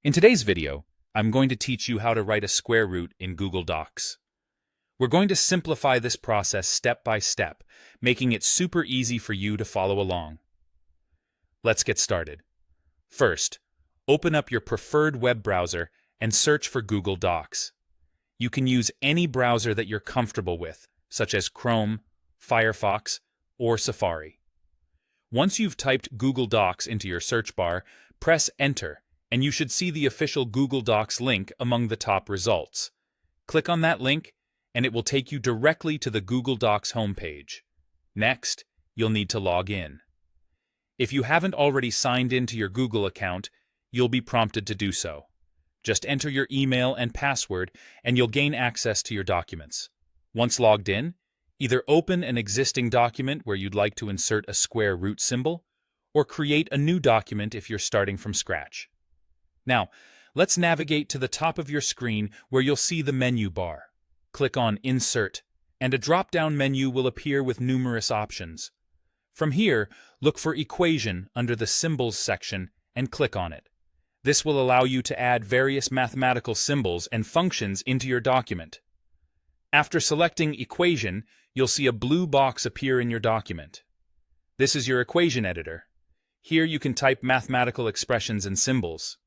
In today's video, I'm going to teach you how to write a square root in Google Docs. We're going to simplify this process step by step, making it super easy for you to follow along. Let's get started. First, open up your preferred web browser and search for Google Docs. You can use any browser that you're comfortable with, such as Chrome, Firefox, or Safari. Once you've typed Google Docs into your search bar, press Enter, and you should see the official Google Docs link among the top results. Click on that link, and it will take you directly to the Google Docs homepage. Next, you'll need to log in. If you haven't already signed into your Google account, you'll be prompted to do so. Just enter your email and password, and you'll gain access to your documents. Once logged in, either open an existing document where you'd like to insert a square root symbol, or create a new document if you're starting from scratch. Now, let's navigate to the top of your screen where you'll see the menu bar. Click on Insert, and a drop-down menu will appear with numerous options. From here, look for Equation under the Symbols section and click on it. This will allow you to add various mathematical symbols and functions into your document. After selecting Equation, you'll see a blue box appear in your document. This is your equation editor. Here you can type mathematical expressions and symbols.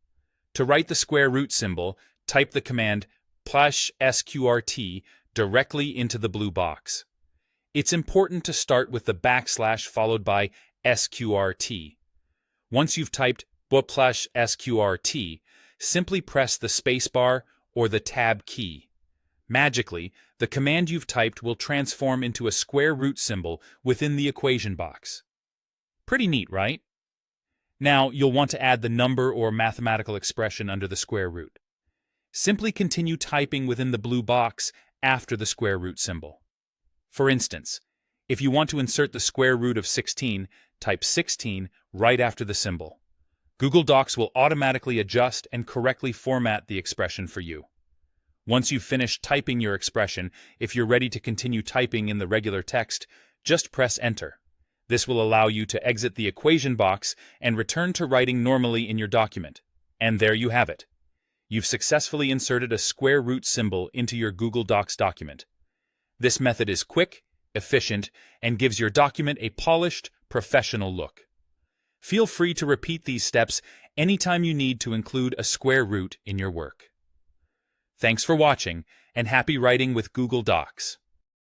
To write the square root symbol, type the command +sqrt directly into the blue box. It's important to start with the backslash followed by sqrt. Once you've typed +sqrt, simply press the spacebar or the tab key. Magically, the command you've typed will transform into a square root symbol within the equation box. Pretty neat, right? Now, you'll want to add the number or mathematical expression under the square root. Simply continue typing within the blue box after the square root symbol. For instance, if you want to insert the square root of 16, type 16 right after the symbol. Google Docs will automatically adjust and correctly format the expression for you. Once you've finished typing your expression, if you're ready to continue typing in the regular text, just press Enter. This will allow you to exit the equation box and return to writing normally in your document. And there you have it. You've successfully inserted a square root symbol into your Google Docs document. This method is quick, efficient, and gives your document a polished, professional look. Feel free to repeat these steps anytime you need to include a square root in your work. Thanks for watching, and happy writing with Google Docs.